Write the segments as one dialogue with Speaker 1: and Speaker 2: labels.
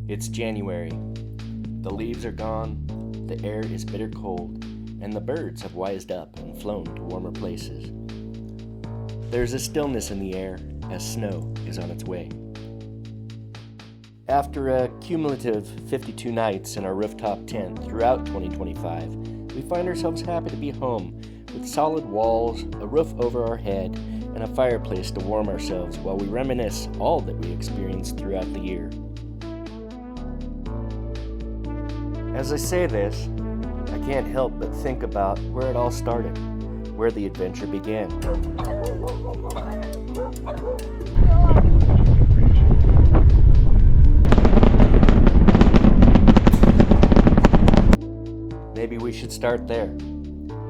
Speaker 1: It's January. The leaves are gone, the air is bitter cold, and the birds have wised up and flown to warmer places. There's a stillness in the air as snow is on its way. After a cumulative 52 nights in our rooftop tent throughout 2025, we find ourselves happy to be home with solid walls, a roof over our head, and a fireplace to warm ourselves while we reminisce all that we experienced throughout the year. As I say this, I can't help but think about where it all started, where the adventure began. Maybe we should start there.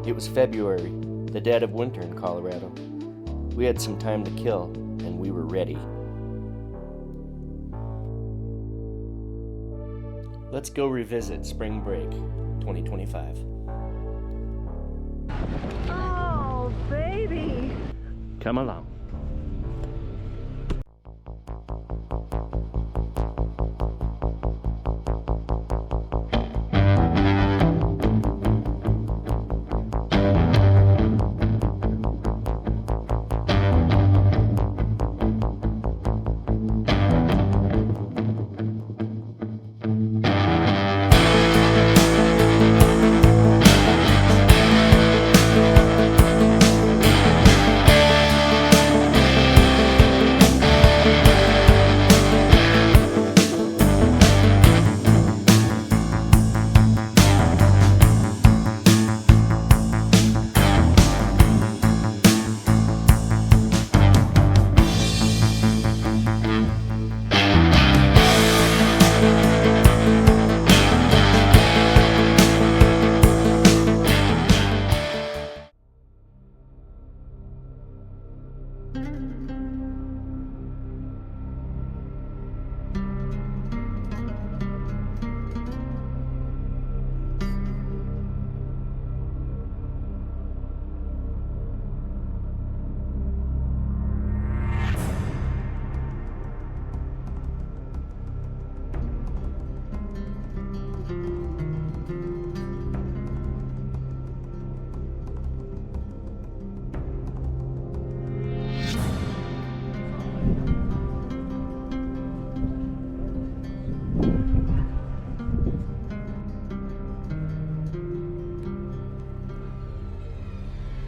Speaker 1: It was February, the dead of winter in Colorado. We had some time to kill, and we were ready. Let's go revisit Spring Break 2025.
Speaker 2: Oh, baby!
Speaker 1: Come along.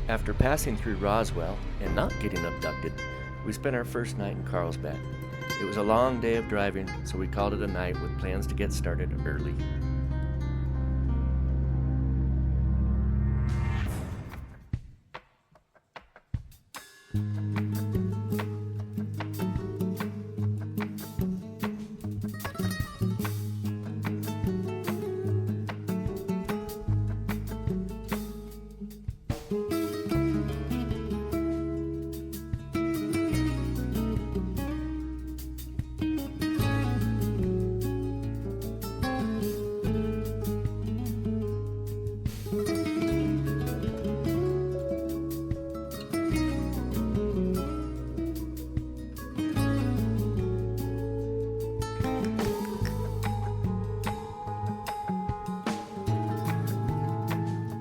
Speaker 1: After passing through Roswell and not getting abducted, we spent our first night in Carlsbad. It was a long day of driving, so we called it a night with plans to get started early.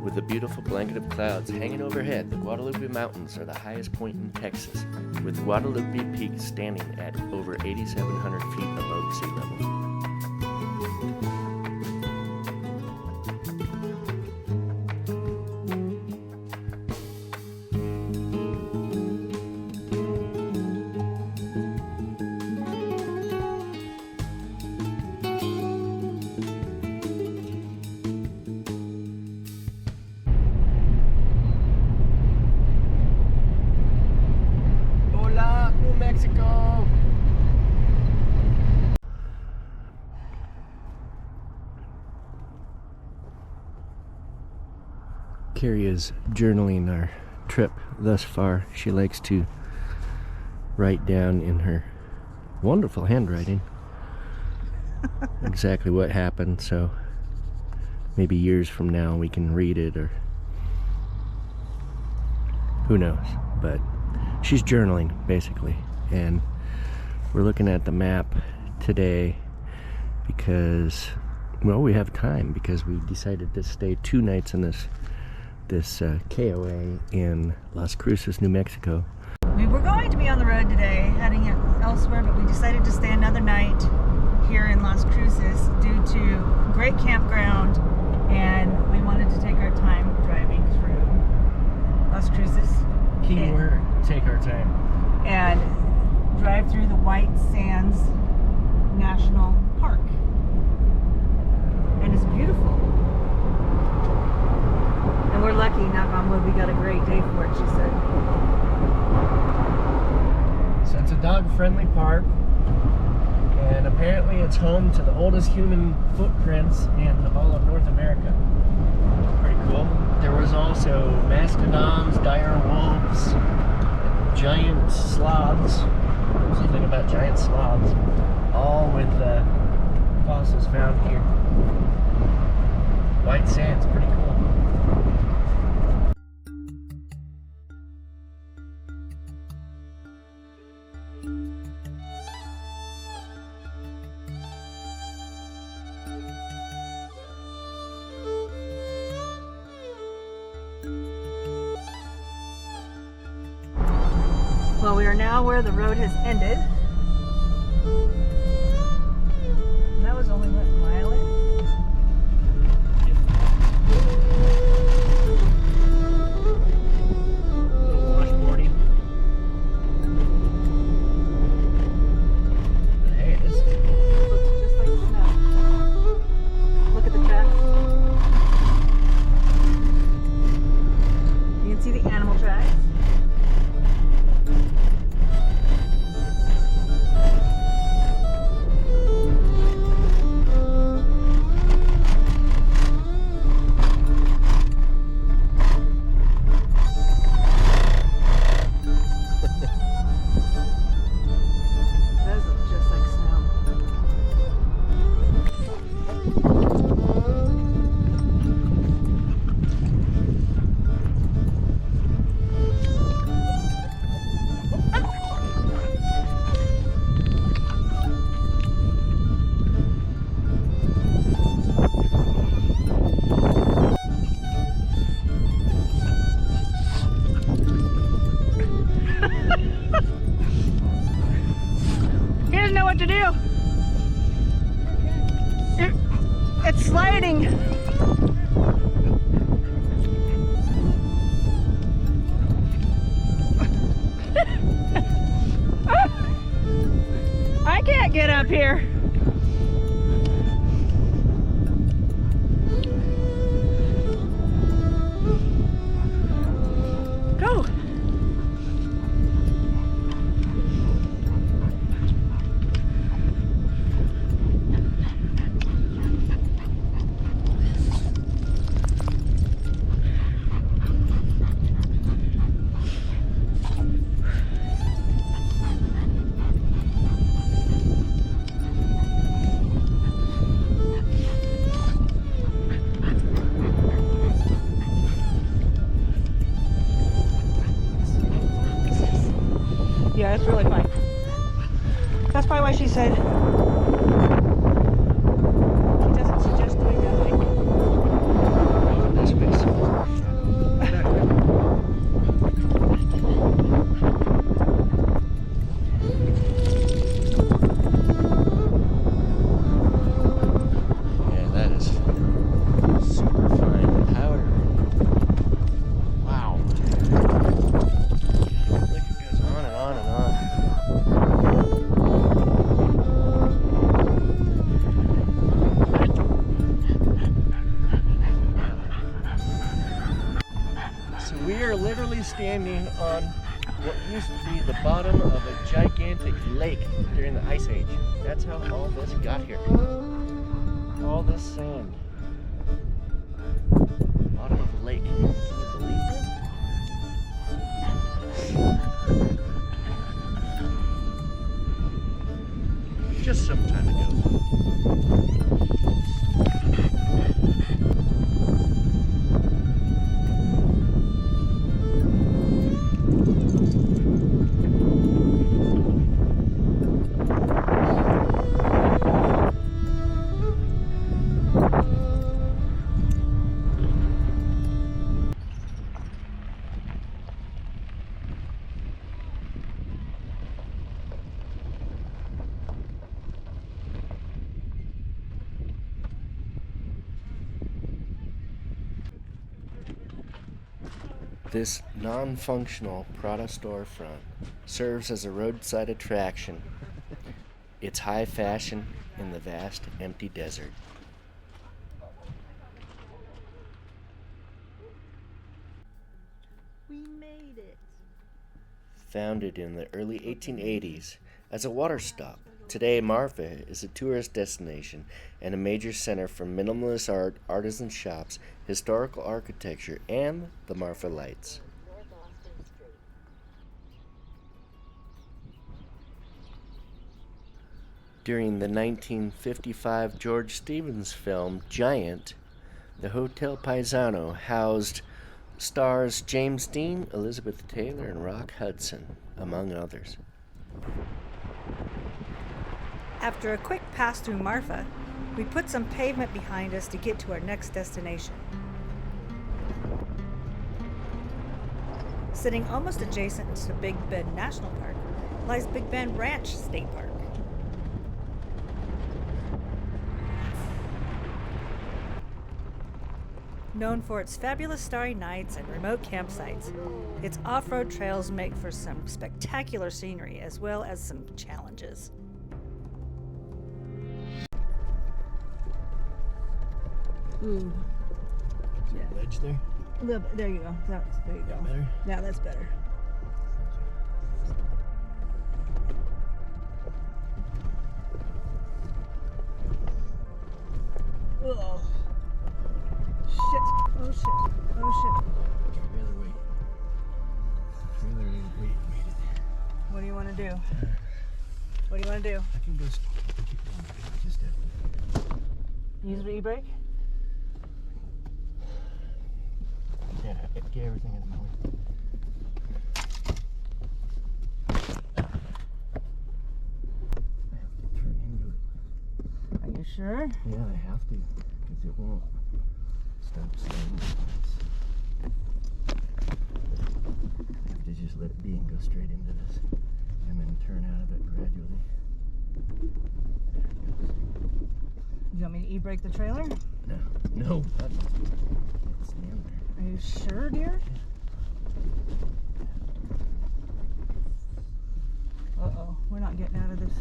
Speaker 1: With a beautiful blanket of clouds hanging overhead, the Guadalupe Mountains are the highest point in Texas, with Guadalupe Peak standing at over 8,700 feet above sea level. Mexico! Carrie is journaling our trip thus far. She likes to write down in her wonderful handwriting exactly what happened, so maybe years from now we can read it, or who knows. But she's journaling basically, and we're looking at the map today because, well, we have time because we decided to stay 2 nights in this KOA in Las Cruces, New Mexico.
Speaker 2: We were going to be on the road today, heading elsewhere, but we decided to stay another night here in Las Cruces due to a great campground, and we wanted to take our time driving through Las Cruces.
Speaker 1: Keyword, take our time.
Speaker 2: And drive through the White Sands National Park. And it's beautiful. And we're lucky, knock on wood, we got a great day for it, she said.
Speaker 1: So it's a dog-friendly park, and apparently it's home to the oldest human footprints in all of North America. Pretty cool. There was also mastodons, dire wolves, giant sloths. Something about giant sloths, all with fossils found here. White Sands, pretty cool.
Speaker 2: Well, we are now where the road has ended. That was only what, a mile in?
Speaker 1: A little washboarding. But hey, this is cool.
Speaker 2: Looks just like snow. Look at the tracks. You can see the animal tracks. He doesn't know what to do. It's sliding. I can't get up here. Go. Yeah, it's really fun. That's probably why she said she doesn't suggest doing that hike.
Speaker 1: Oh, this space. Yeah, that is super fine powder. Wow. Look, it goes on and on and on. So we are literally standing on what used to be the bottom of a gigantic lake during the Ice Age. That's how all this got here. All this sand. Bottom of a lake. Can you believe that? Just some time ago. This non-functional Prada storefront serves as a roadside attraction. It's high fashion in the vast, empty desert.
Speaker 2: We made it.
Speaker 1: Founded in the early 1880s as a water stop, today Marfa is a tourist destination and a major center for minimalist art, artisan shops, historical architecture, and the Marfa Lights. During the 1955 George Stevens film Giant, the Hotel Paisano housed stars James Dean, Elizabeth Taylor, and Rock Hudson, among others.
Speaker 2: After a quick pass through Marfa, we put some pavement behind us to get to our next destination. Sitting almost adjacent to Big Bend National Park lies Big Bend Ranch State Park. Known for its fabulous starry nights and remote campsites, its off-road trails make for some spectacular scenery as well as some challenges. Ooh.
Speaker 1: Yeah. Ledge there?
Speaker 2: A little bit. There you go. There you go.
Speaker 1: Better?
Speaker 2: Yeah, that's better. Oh. Shit. Oh shit. Oh shit.
Speaker 1: Trailer weight. Trailer weight made it.
Speaker 2: What do you want to do? What do you want to do?
Speaker 1: I can go keep going. Just
Speaker 2: Use the e-brake?
Speaker 1: yeah, get everything in the way. Turn into it.
Speaker 2: Are you sure?
Speaker 1: Yeah, I have to, because it won't stop slowing. I have to just let it be and go straight into this, and then turn out of it gradually.
Speaker 2: You want me to e-brake the trailer?
Speaker 1: No, that can't stand there.
Speaker 2: Are you sure, dear? Uh-oh, we're not getting out of this.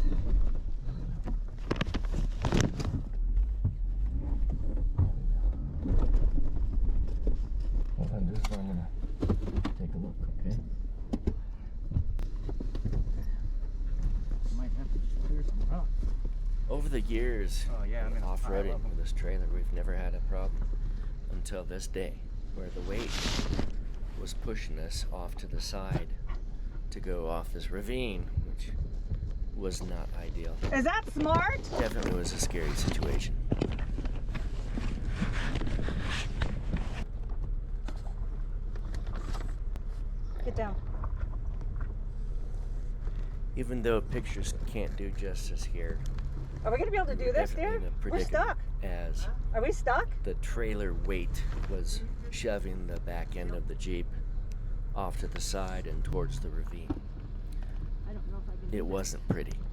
Speaker 1: Hold on, this is where I'm gonna take a look, okay?
Speaker 3: Might have to just clear some rock.
Speaker 1: Over the years, off-roading with this trailer, we've never had a problem until this day, where the weight was pushing us off to the side to go off this ravine, which was not ideal.
Speaker 2: Is that smart?
Speaker 1: Definitely was a scary situation.
Speaker 2: Get down.
Speaker 1: Even though pictures can't do justice here,
Speaker 2: Are we going to be able to do this,
Speaker 1: definitely
Speaker 2: dear?
Speaker 1: in a
Speaker 2: We're
Speaker 1: predicament
Speaker 2: stuck.
Speaker 1: as
Speaker 2: Are we stuck?
Speaker 1: the trailer weight was shoving the back end of the Jeep off to the side and towards the ravine.
Speaker 2: I don't know if I can do
Speaker 1: It wasn't pretty.
Speaker 2: Come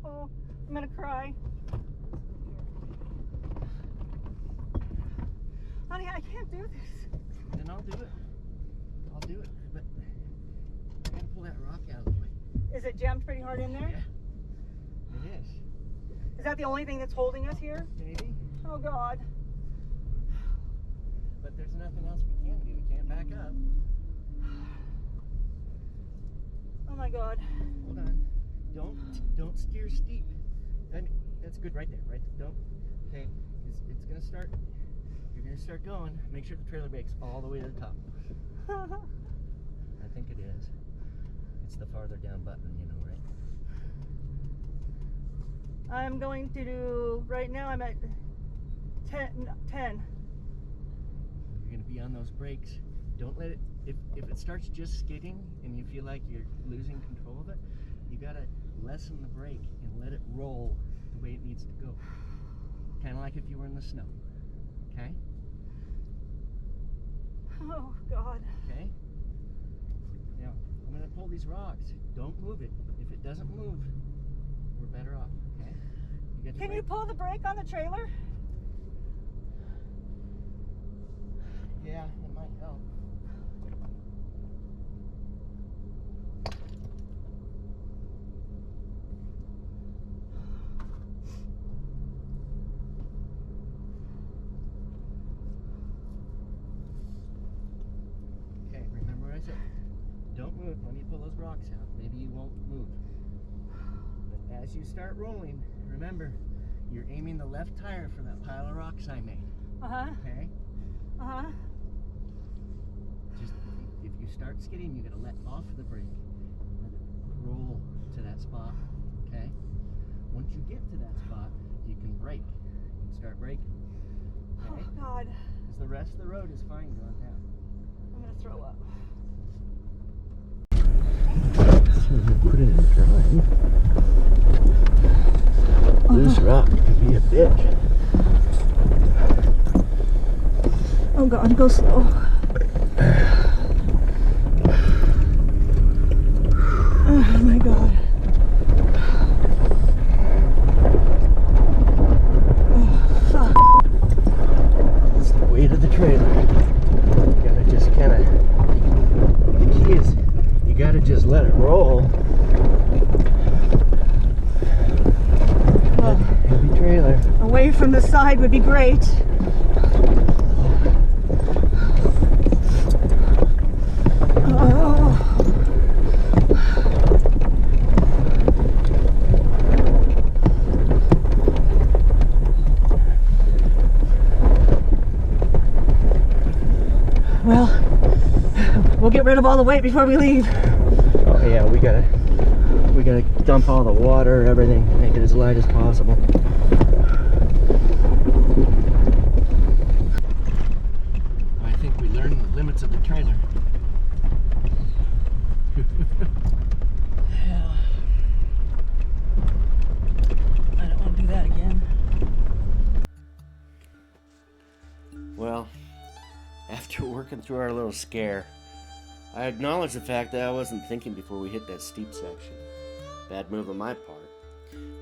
Speaker 2: on. I'm gonna cry. Honey, I can't do this.
Speaker 3: Then I'll do it. I'll do it. But I gotta pull that rock out of the way.
Speaker 2: Is it jammed pretty hard in there?
Speaker 3: Yeah. It is.
Speaker 2: Is that the only thing that's holding us here?
Speaker 3: Maybe.
Speaker 2: Oh God.
Speaker 3: But there's nothing else we can do. We can't back up.
Speaker 2: Oh my God.
Speaker 3: Hold on. Don't steer steep. That's good right there. Right there. Don't. Okay. It's gonna start. You're gonna start going. Make sure the trailer brakes all the way to the top. I think it is. It's the farther down button, you know, right?
Speaker 2: I'm going to do, right now I'm at 10.
Speaker 3: You're gonna be on those brakes. Don't let it if it starts just skidding and you feel like you're losing control of it, you gotta lessen the brake and let it roll the way it needs to go. Kind of like if you were in the snow. Okay?
Speaker 2: Oh, God.
Speaker 3: Okay? Now, I'm gonna pull these rocks. Don't move it. If it doesn't move, we're better off. Okay?
Speaker 2: Can you pull the brake on the trailer?
Speaker 3: Yeah, it might help. Okay, remember what I said. Don't move. Let me pull those rocks out. Maybe you won't move. But as you start rolling, remember, you're aiming the left tire for that pile of rocks I made.
Speaker 2: Uh-huh.
Speaker 3: Okay?
Speaker 2: Uh-huh.
Speaker 3: Just if you start skidding, you gotta let off the brake. Let it roll to that spot. Okay? Once you get to that spot, you can brake. You can start braking. Okay?
Speaker 2: Oh, God.
Speaker 3: Because the rest of the road is fine going down.
Speaker 2: I'm going to throw up.
Speaker 3: So I'm gonna put it in drive. Loose rock can be a bitch.
Speaker 2: Oh, God, go slow. Oh, my God. Oh, fuck.
Speaker 3: It's the weight of the trailer. You gotta just kinda, the key is, you gotta just let it roll.
Speaker 2: Well,
Speaker 3: Heavy trailer.
Speaker 2: away from the side would be great. Oh. Well, we'll get rid of all the weight before we leave.
Speaker 3: Oh yeah, we gotta dump all the water, everything, make it as light as possible. I think we learned the limits of the trailer.
Speaker 2: Yeah. I don't want to do that again.
Speaker 1: Well, after working through our little scare, I acknowledge the fact that I wasn't thinking before we hit that steep section. Bad move on my part.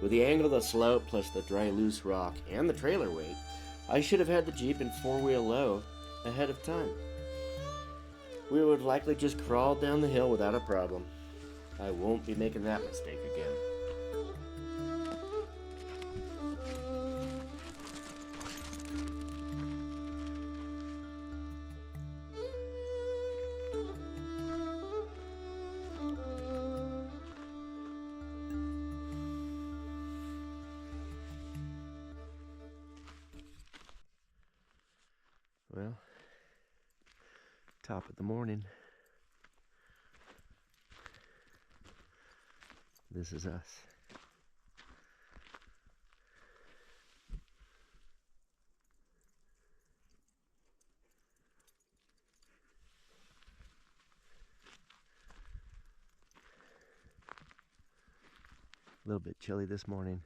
Speaker 1: With the angle of the slope plus the dry loose rock and the trailer weight, I should have had the Jeep in four-wheel low ahead of time. We would have likely just crawled down the hill without a problem. I won't be making that mistake again. Well, top of the morning. This is us. A little bit chilly this morning,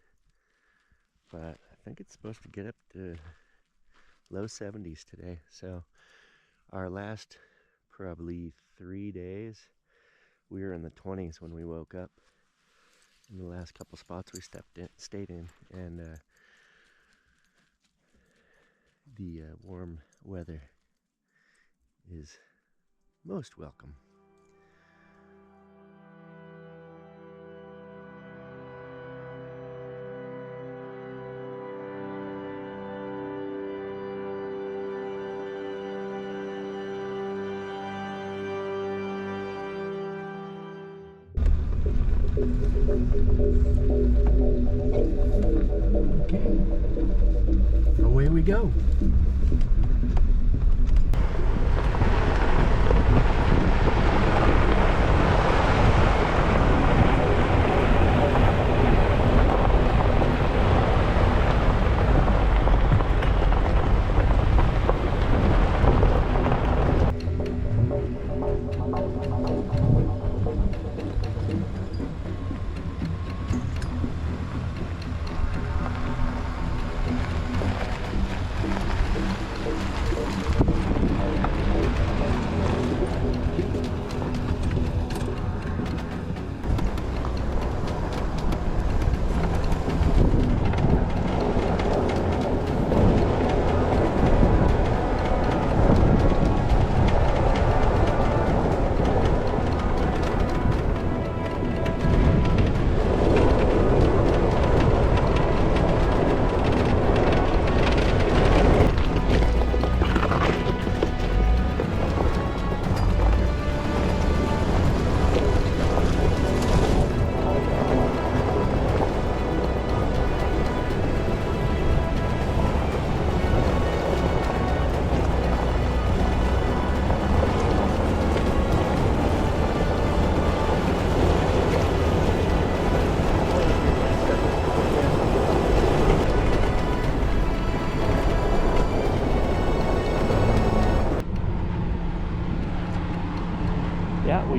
Speaker 1: but I think it's supposed to get up to low 70s today. So our last probably 3 days, we were in the 20s when we woke up. In the last couple spots we stayed in, and the warm weather is most welcome.
Speaker 3: Okay, away we go.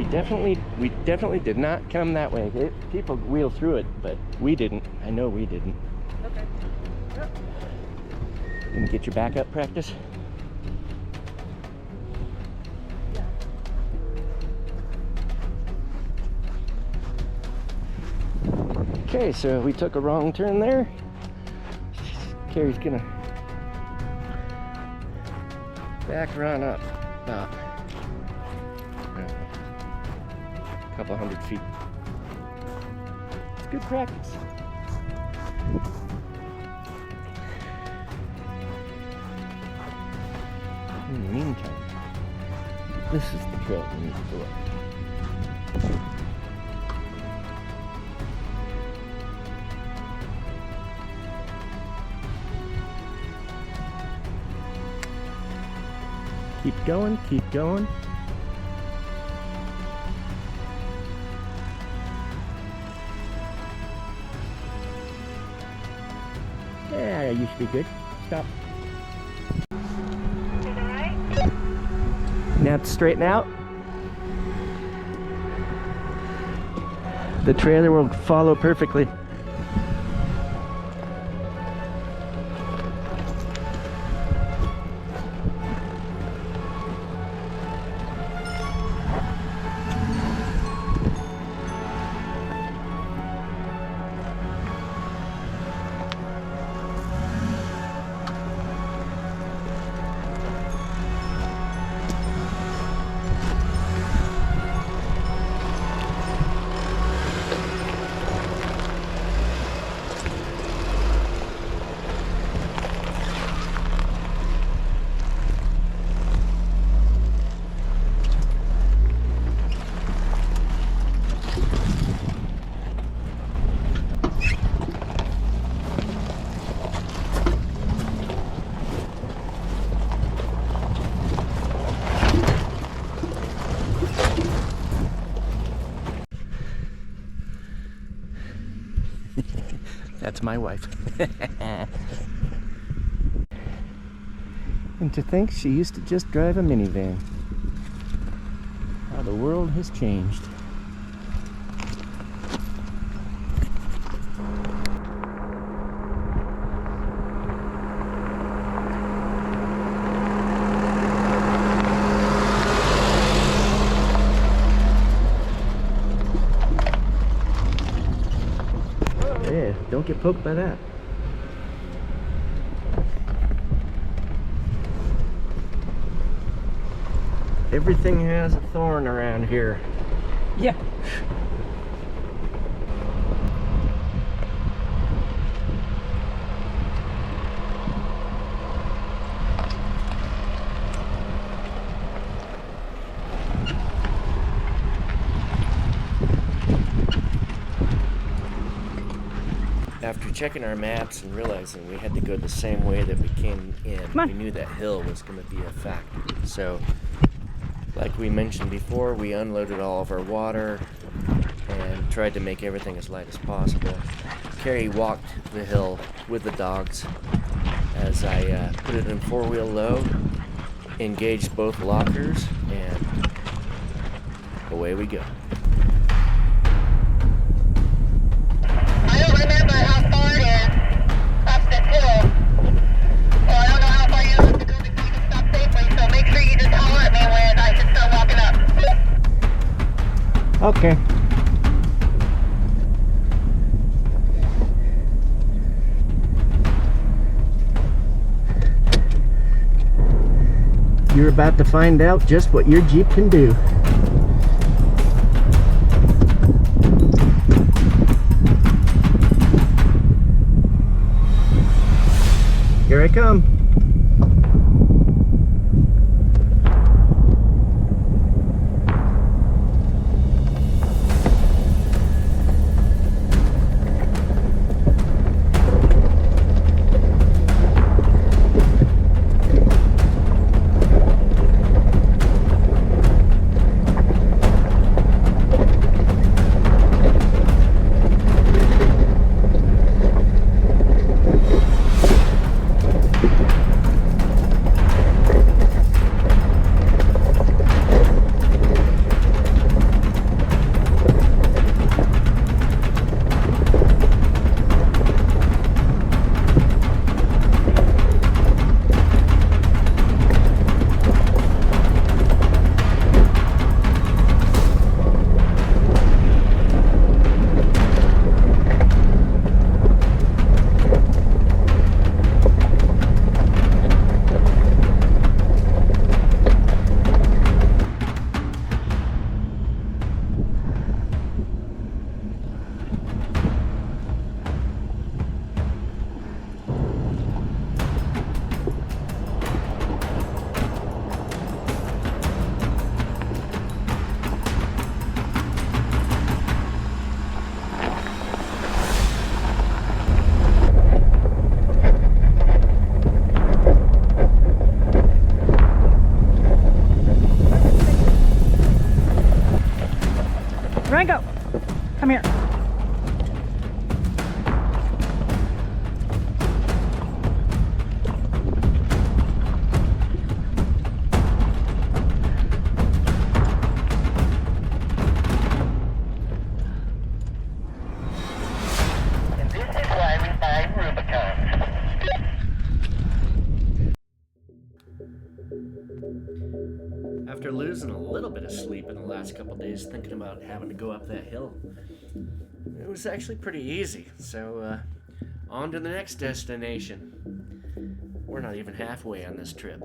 Speaker 1: We definitely did not come that way. People wheel through it, but we didn't. I know we didn't.
Speaker 2: Okay. Yep.
Speaker 1: Gonna get your backup practice?
Speaker 2: Yeah.
Speaker 1: Okay, so we took a wrong turn there. Carrie's gonna back run up about a couple hundred feet. It's good practice. In the meantime, this is the trail we need to go up. Keep going, keep going. Yeah, you should be good. Stop. Now to straighten out. The trailer will follow perfectly. That's my wife. And to think she used to just drive a minivan. How the world has changed. Yeah, don't get poked by that. Everything has a thorn around here.
Speaker 2: Yeah.
Speaker 1: After checking our maps and realizing we had to go the same way that we came in,
Speaker 2: Come on.
Speaker 1: we knew that hill was going to be a factor. So, like we mentioned before, we unloaded all of our water and tried to make everything as light as possible. Carrie walked the hill with the dogs as I put it in four-wheel low, engaged both lockers, and away we go.
Speaker 4: I don't remember how far it is up this hill. Well, I don't know how far you have to go before you can stop safely, so make sure you just holler at me when I should start walking up.
Speaker 1: Okay. You're about to find out just what your Jeep can do. Here I come. sleep in the last couple days thinking about having to go up that hill. It was actually pretty easy, so on to the next destination. We're not even halfway on this trip.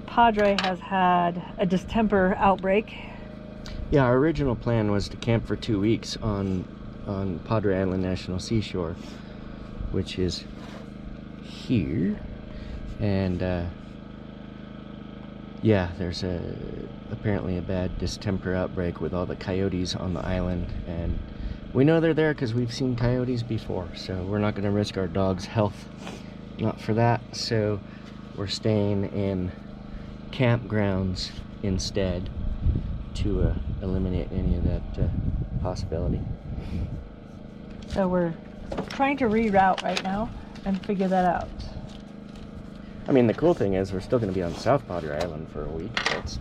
Speaker 2: Padre has had a distemper outbreak.
Speaker 1: Yeah, our original plan was to camp for 2 weeks on Padre Island National Seashore, which is here. And yeah, there's apparently a bad distemper outbreak with all the coyotes on the island, and we know they're there because we've seen coyotes before, so we're not going to risk our dog's health, not for that. So we're staying in campgrounds instead to eliminate any of that possibility.
Speaker 2: So we're trying to reroute right now and figure that out.
Speaker 1: I mean, the cool thing is we're still going to be on South Padre Island for a week. That's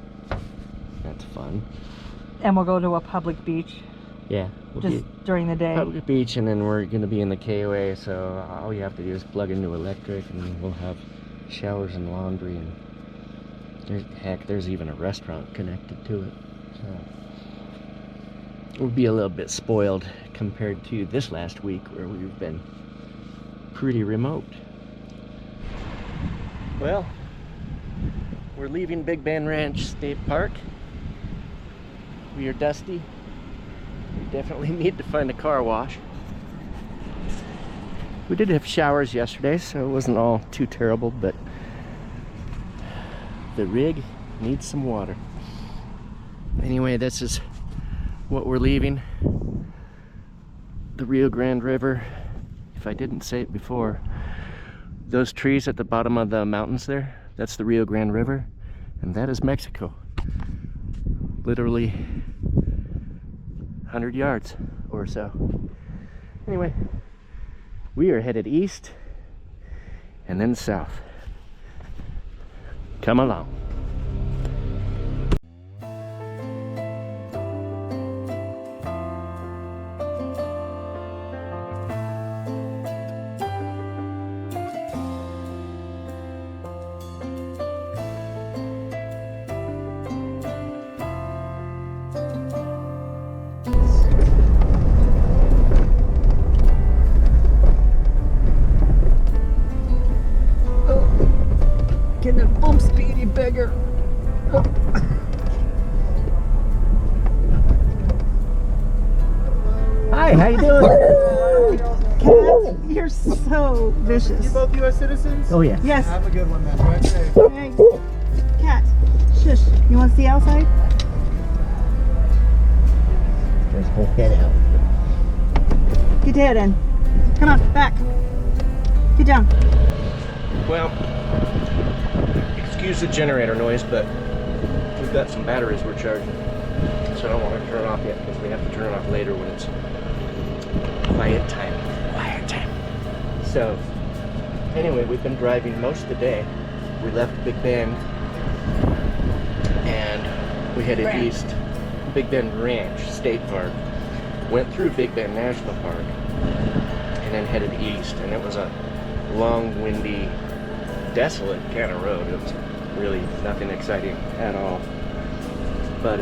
Speaker 1: fun.
Speaker 2: And we'll go to a public beach.
Speaker 1: Yeah, we'll
Speaker 2: just during the day.
Speaker 1: Public beach, and then we're going to be in the KOA, so all you have to do is plug into electric, and we'll have showers and laundry, and there's even a restaurant connected to it. So we'll be a little bit spoiled compared to this last week where we've been pretty remote. Well, we're leaving Big Bend Ranch State Park. We are dusty. We definitely need to find a car wash. We did have showers yesterday, so it wasn't all too terrible, but the rig needs some water. Anyway, this is what we're leaving. The Rio Grande River. If I didn't say it before, those trees at the bottom of the mountains there, that's the Rio Grande River, and that is Mexico. Literally 100 yards or so. Anyway, we are headed east and then south. Come along.
Speaker 2: Getting the bump speedy bigger.
Speaker 1: Hi, how you doing?
Speaker 2: Cat, you're so vicious.
Speaker 3: You both U.S. citizens?
Speaker 1: Oh yeah.
Speaker 2: Yes.
Speaker 3: Have a good one, man. Drive safe.
Speaker 2: Thanks. Cat, shush. You want to see outside?
Speaker 1: Just hold that out.
Speaker 2: Get your head in. Come on, back. Get down.
Speaker 1: Well, excuse the generator noise, but we've got some batteries we're charging, so I don't want to turn it off yet because we have to turn it off later when it's quiet time. Quiet time. So, anyway, we've been driving most of the day. We left Big Bend and we headed east. Big Bend Ranch State Park. Went through Big Bend National Park and then headed east, and it was a long, windy, desolate kind of road. It was really nothing exciting at all. But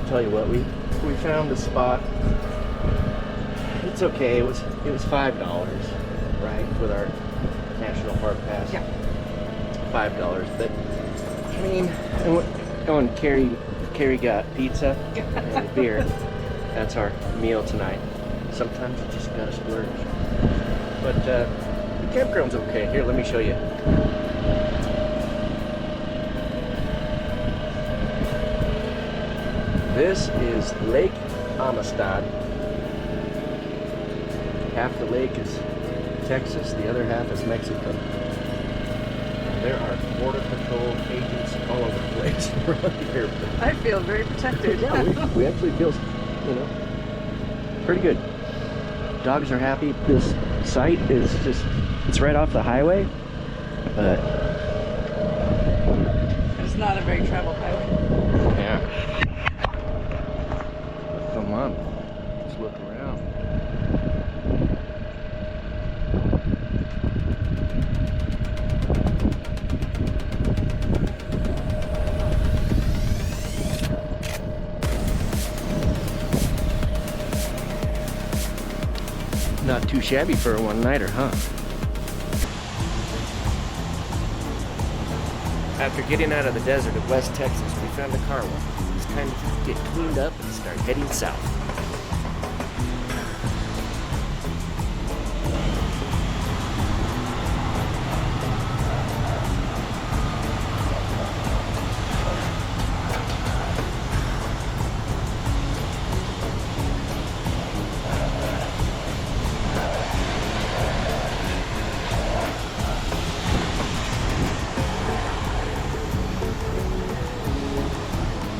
Speaker 1: tell you what, we found a spot. It's okay. It was $5, right, with our national park pass.
Speaker 2: Yeah.
Speaker 1: $5, but I mean, I went carried Carrie got pizza and beer. That's our meal tonight. Sometimes you just gotta splurge. But the campground's okay. Here, let me show you. This is Lake Amistad. Half the lake is Texas, the other half is Mexico. And there are border patrol agents all over the place around here.
Speaker 2: I feel very protected.
Speaker 1: Yeah, we actually feel, you know, pretty good. Dogs are happy. This site is just, it's right off the highway, but
Speaker 2: It's not a very traveled highway.
Speaker 1: yeah. But come on, let's look around. Not too shabby for a one-nighter, huh? After getting out of the desert of West Texas, we found a car wash. It's time to get cleaned up and start heading south.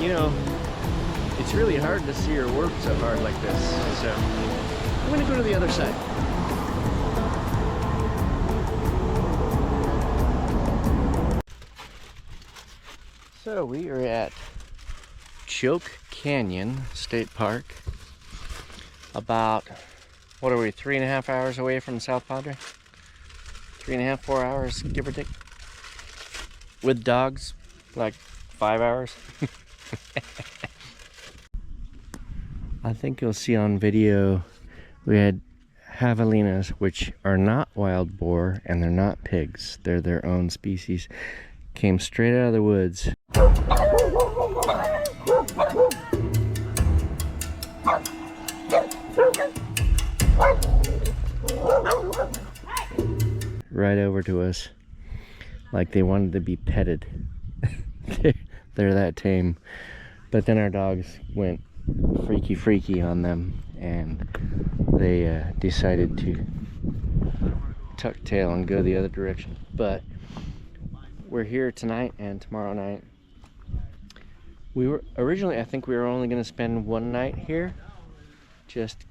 Speaker 1: You know, it's really hard to see her work so hard like this, so I'm gonna go to the other side. So we are at Choke Canyon State Park, about, what are we, 3.5 hours away from South Padre? 3.5, 4 hours, give or take. With dogs, like 5 hours. I think you'll see on video we had javelinas, which are not wild boar and they're not pigs, they're their own species. Came straight out of the woods. Right over to us like they wanted to be petted. They're that tame. But then our dogs went freaky on them and they decided to tuck tail and go the other direction. But we're here tonight and tomorrow night. We were originally, I think we were only going to spend one night here just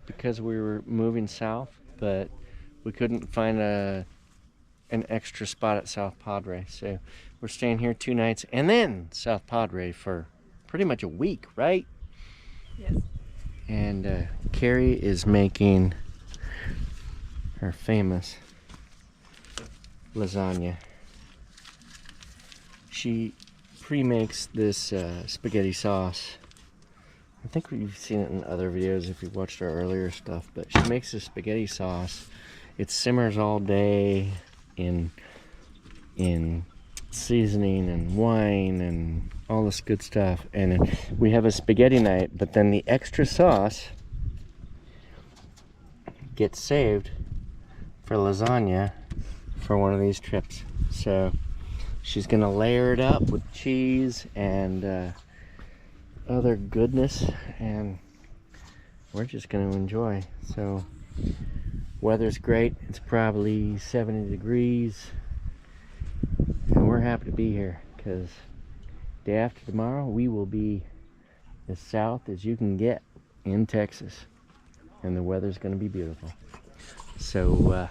Speaker 1: because we were moving south, but we couldn't find an extra spot at South Padre, so we're staying here 2 nights and then South Padre for pretty much a week, right?
Speaker 2: Yes.
Speaker 1: And Carrie is making her famous lasagna. She pre-makes this spaghetti sauce. I think you've seen it in other videos if you've watched our earlier stuff, but she makes this spaghetti sauce. It simmers all day in seasoning and wine and all this good stuff, and we have a spaghetti night, but then the extra sauce gets saved for lasagna for one of these trips. So she's gonna layer it up with cheese and other goodness, and we're just gonna enjoy. So weather's great, it's probably 70 degrees, and we're happy to be here because day after tomorrow we will be as south as you can get in Texas, and the weather's going to be beautiful. So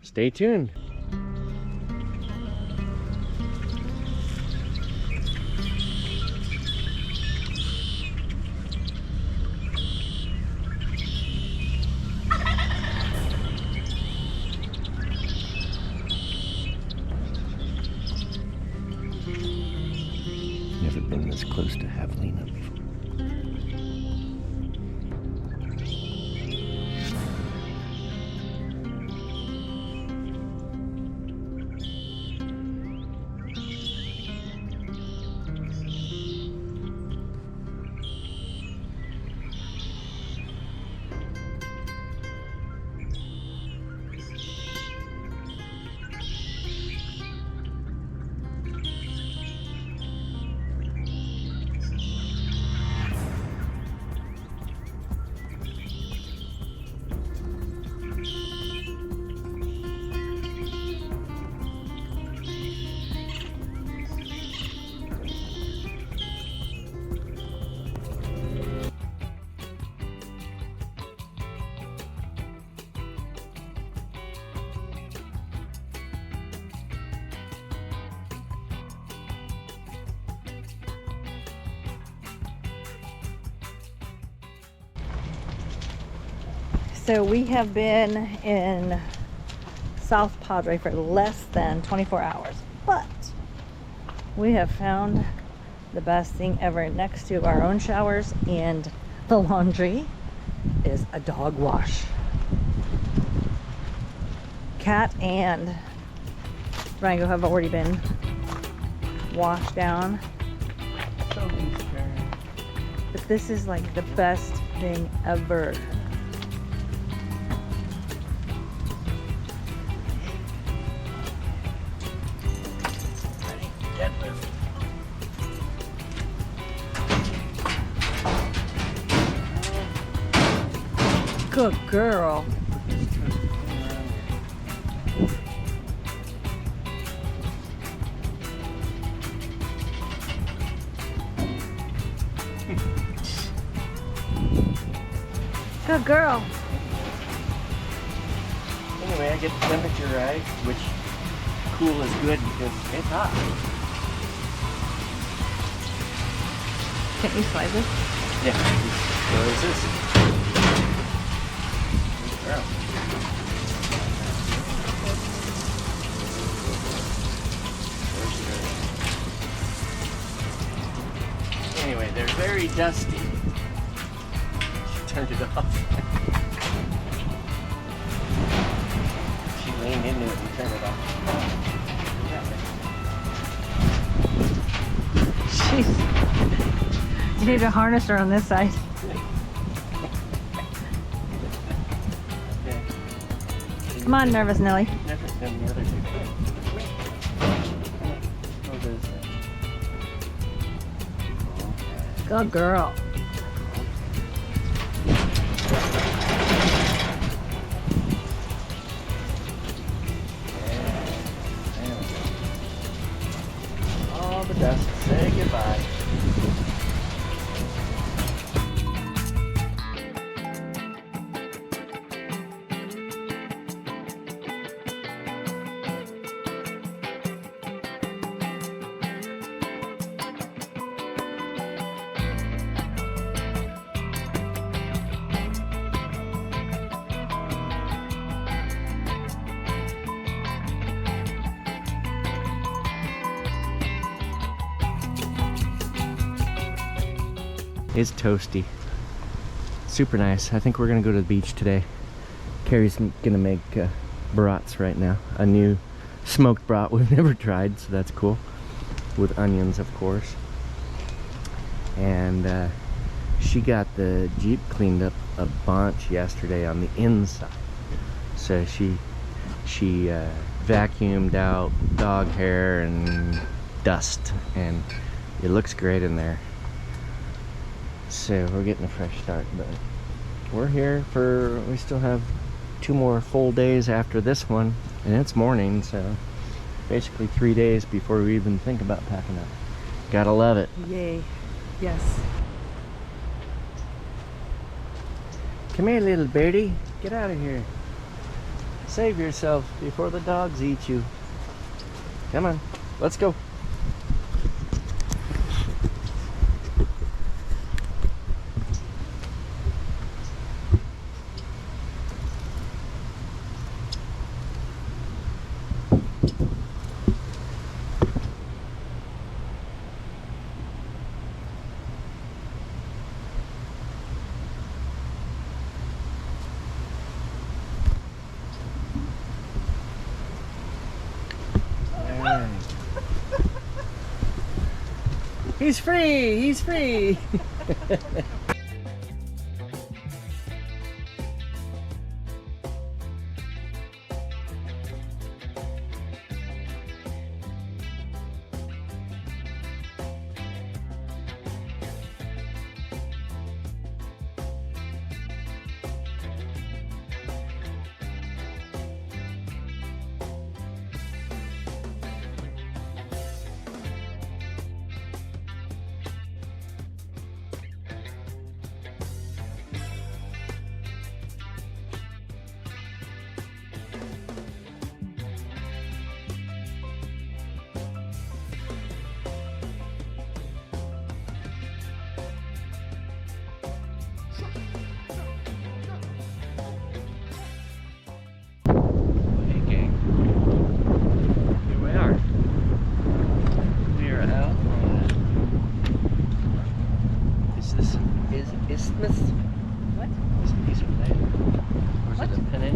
Speaker 1: stay tuned. Never been this close to javelina before.
Speaker 2: So we have been in South Padre for less than 24 hours, but we have found the best thing ever. Next to our own showers and the laundry is a dog wash. Cat and Rango have already been washed down, but this is like the best thing ever. Good girl. Good girl.
Speaker 1: Anyway, I get the temperature right, which cool is good because it's hot.
Speaker 2: Can't you slide this?
Speaker 1: Yeah. Where is this? Girl. Anyway, they're very dusty. She turned it off. She leaned into it and turned it off.
Speaker 2: Jeez. You need to harness her on this side.
Speaker 1: Okay.
Speaker 2: Come on, nervous Nelly.
Speaker 1: Different than the other two. Oh, there's that.
Speaker 2: Good girl.
Speaker 1: All the dust. Say goodbye. It's toasty. Super nice. I think we're gonna go to the beach today. Carrie's gonna make brats right now. A new smoked brat we've never tried, so that's cool. With onions, of course. And she got the Jeep cleaned up a bunch yesterday on the inside. So she vacuumed out dog hair and dust, and it looks great in there. So we're getting a fresh start, but we're here for, we still have 2 more full days after this one, and it's morning, so basically 3 days before we even think about packing up. Gotta love it.
Speaker 2: Yay. Yes.
Speaker 1: Come here, little birdie. Get out of here. Save yourself before the dogs eat you. Come on, let's go. He's free! He's free!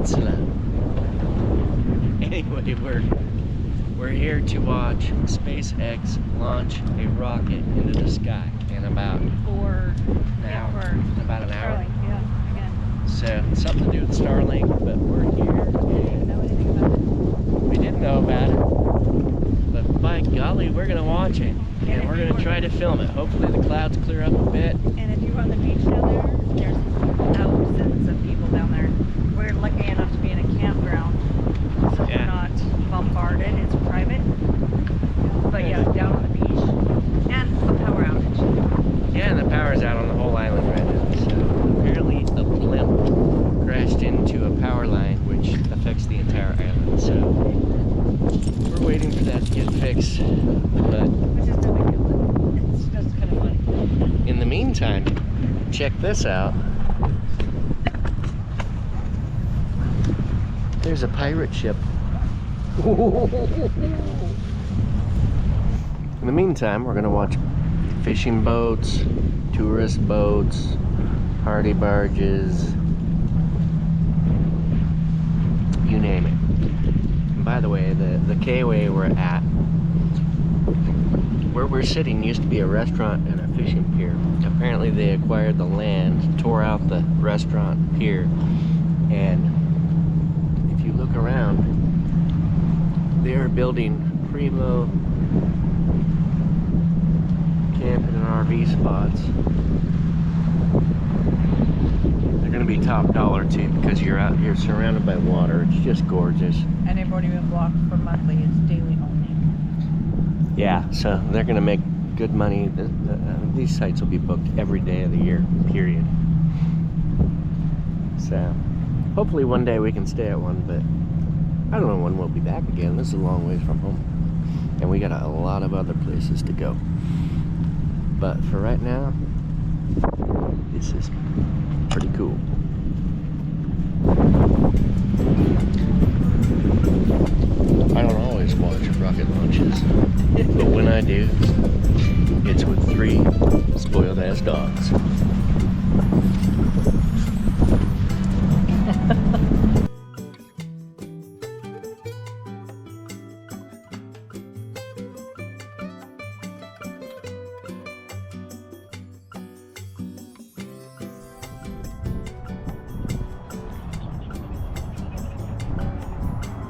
Speaker 1: Peninsula. Anyway, we're here to watch SpaceX launch a rocket into the sky in about an hour.
Speaker 2: Yeah, again.
Speaker 1: So something to do with Starlink, but we're here.
Speaker 2: Didn't know anything about it.
Speaker 1: We didn't know about it, but by golly, we're gonna watch it, and we're gonna try to film it. Hopefully the clouds clear up a bit.
Speaker 2: And if you're on the beach down there, there's thousands of people down there. We're lucky enough to be in a campground, so
Speaker 1: Yeah.
Speaker 2: we're not bombarded. It's private. But yeah, down on the beach. And a power outage.
Speaker 1: Yeah, and the power's out on the whole island right now. So apparently a blimp crashed into a power line, which affects the entire island. So we're waiting for that to get fixed. But
Speaker 2: Which is no big deal. It's just kind of funny.
Speaker 1: in the meantime, check this out. There's a pirate ship. In the meantime, we're gonna watch fishing boats, tourist boats, party barges, you name it. And by the way, the K-way we're at, where we're sitting, used to be a restaurant and a fishing pier. Apparently they acquired the land, tore out the restaurant pier, and if you look around, they are building primo camping and RV spots. They're gonna be top dollar too, because you're out here surrounded by water. It's just gorgeous.
Speaker 2: And it won't even block for monthly, it's daily only.
Speaker 1: Yeah, so they're gonna make good money. These sites will be booked every day of the year, period. So hopefully one day we can stay at one, but I don't know when we'll be back again. This is a long ways from home, and we got a lot of other places to go. But for right now, this is pretty cool. I don't always watch rocket launches, but when I do, it's with 3 spoiled ass dogs.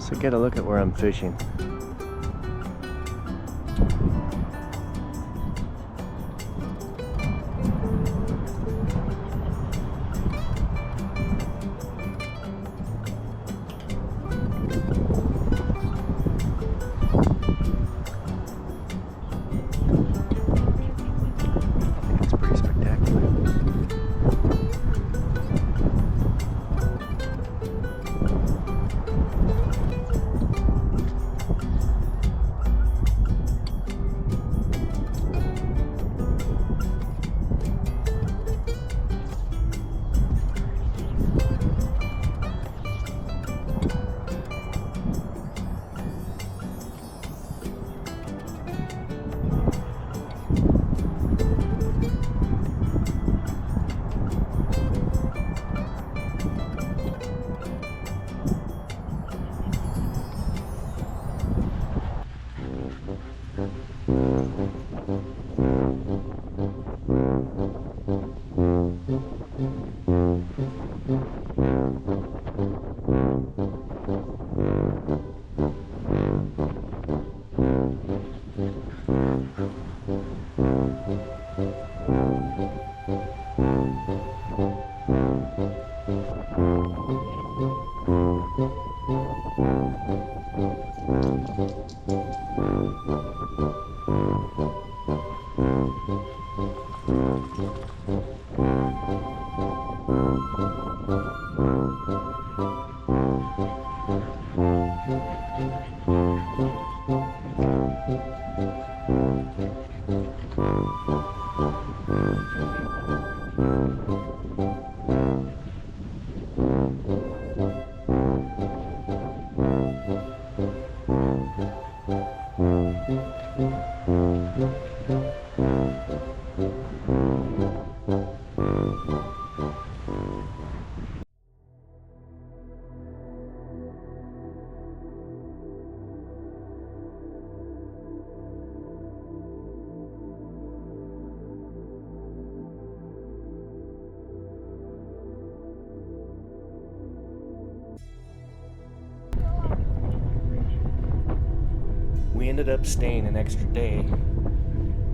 Speaker 1: So get a look at where I'm fishing. It's pretty spectacular. ended up staying an extra day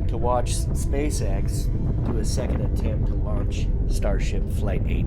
Speaker 1: to watch SpaceX do a second attempt to launch Starship Flight 8.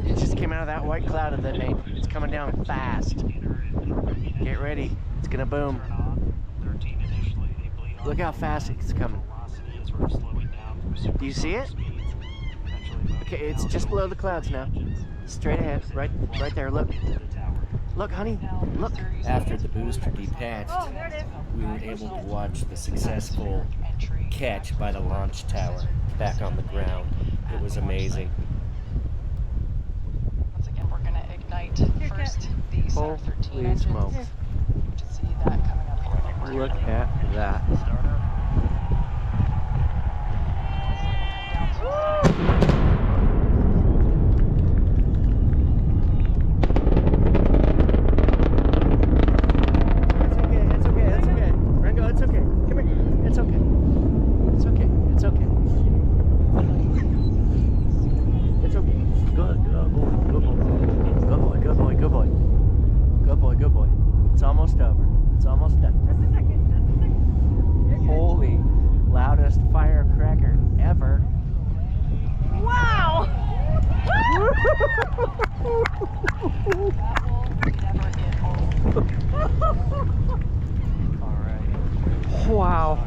Speaker 3: It just came out of that white cloud of the night. It's coming down fast. Get ready. It's gonna boom. Look how fast it's coming. Do you see it? Okay, it's just below the clouds now. Straight ahead, right there. Look, honey. Look.
Speaker 1: After the booster detached, we were able to watch the successful catch by the launch tower back on the ground. It was amazing.
Speaker 5: Once again, we're going to ignite first the Center 13
Speaker 3: Holy
Speaker 5: engines.
Speaker 3: smokes.
Speaker 5: To see that coming up here.
Speaker 3: Look at that. It's okay. Rango, it's okay. Come here. It's okay. It's okay. It's okay. It's okay. Good boy. Good boy. Good boy. Good boy. Good boy. Good boy. It's almost over. It's almost done.
Speaker 2: Just a second.
Speaker 3: Holy loudest firecracker ever.
Speaker 2: Wow!
Speaker 3: Wow.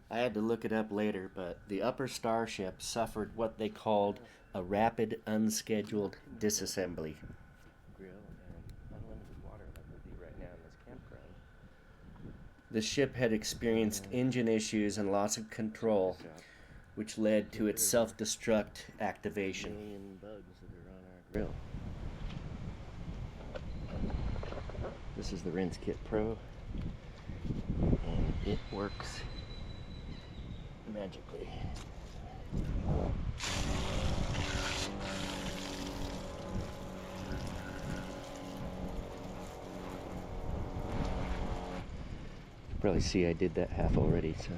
Speaker 1: I had to look it up later, but the upper Starship suffered what they called a rapid unscheduled disassembly. Grill and unlimited water like we do right now in this campground. The ship had experienced engine issues and loss of control, which led to its self-destruct activation.
Speaker 3: Million bugs that are on our grill.
Speaker 1: This is the Rinse Kit Pro, and it works magically. You can probably see I did that half already, so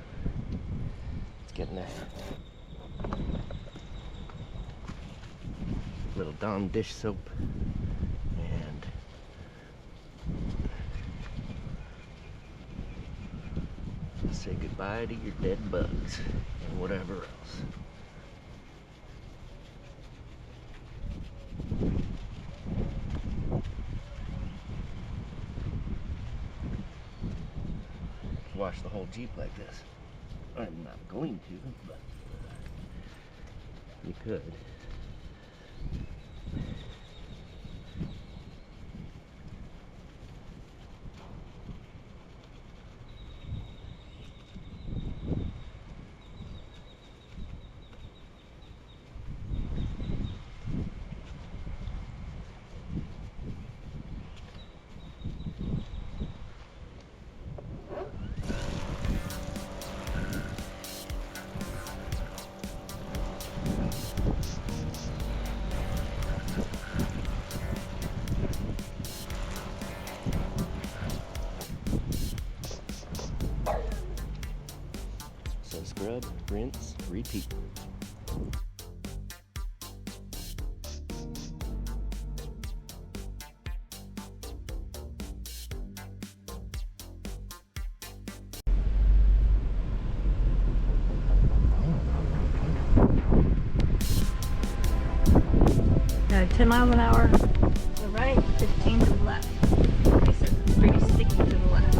Speaker 1: it's getting there. Little Dawn dish soap and say goodbye to your dead bugs and whatever else. Wash the whole Jeep like this. I'm not going to, but you could. Pete.
Speaker 2: No, 10 miles an hour to the right, 15 to the left. Pretty sticky to the left.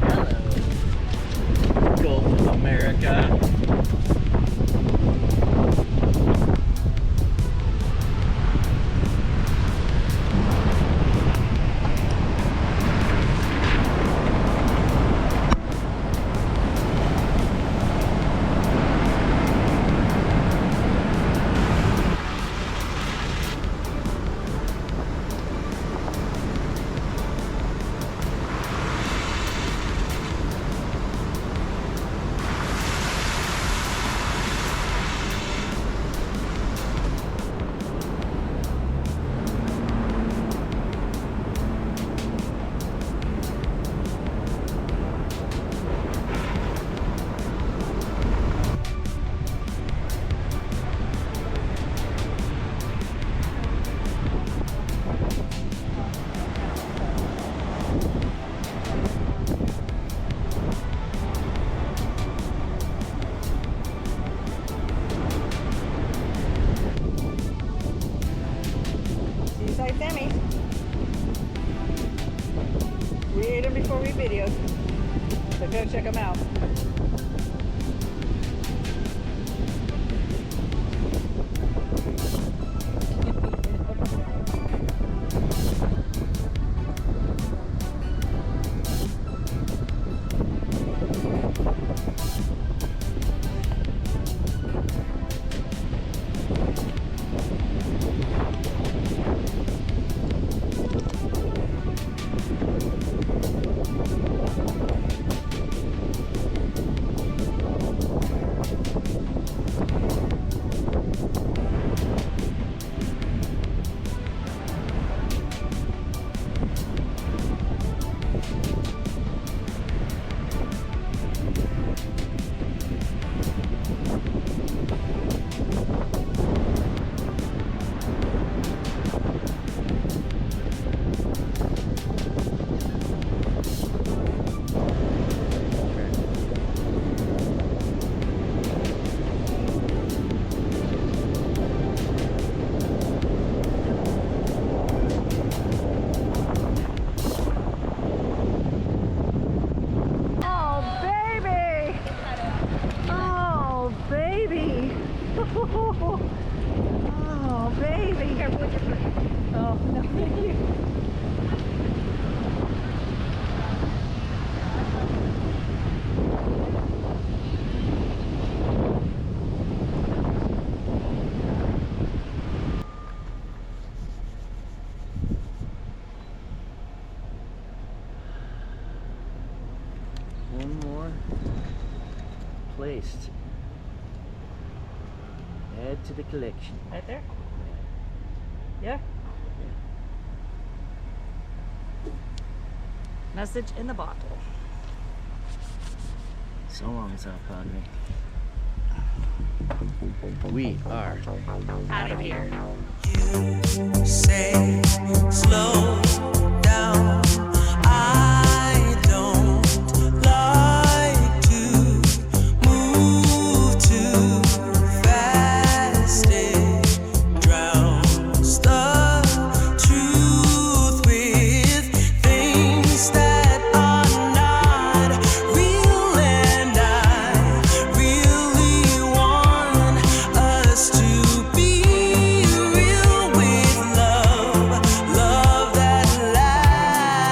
Speaker 3: Hello, Gulf of America.
Speaker 2: Seaside Sammy's. We ate them before we videoed, so go check them out. Oh, baby. Careful with your foot. Oh, no, thank you.
Speaker 3: One more place to add to the collection.
Speaker 2: Right there? Yeah. Message in the bottle.
Speaker 3: So long, South Padre. We are
Speaker 2: Out of here.
Speaker 6: Say slow down. I don't like to move too fast. It drowns the truth with things that are not real, and I really want us to be real with love that lasts.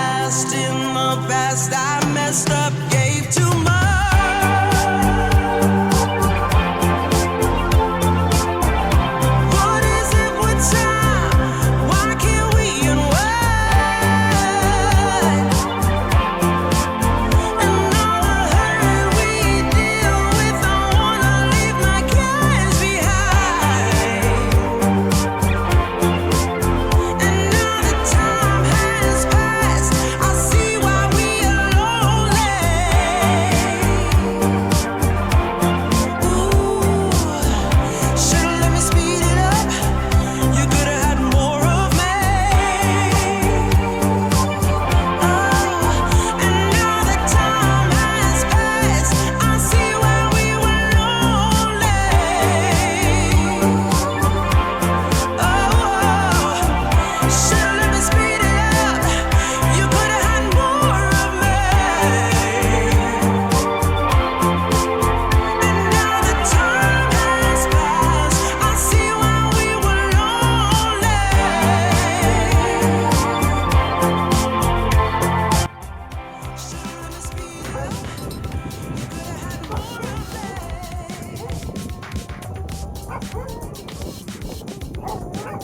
Speaker 6: Should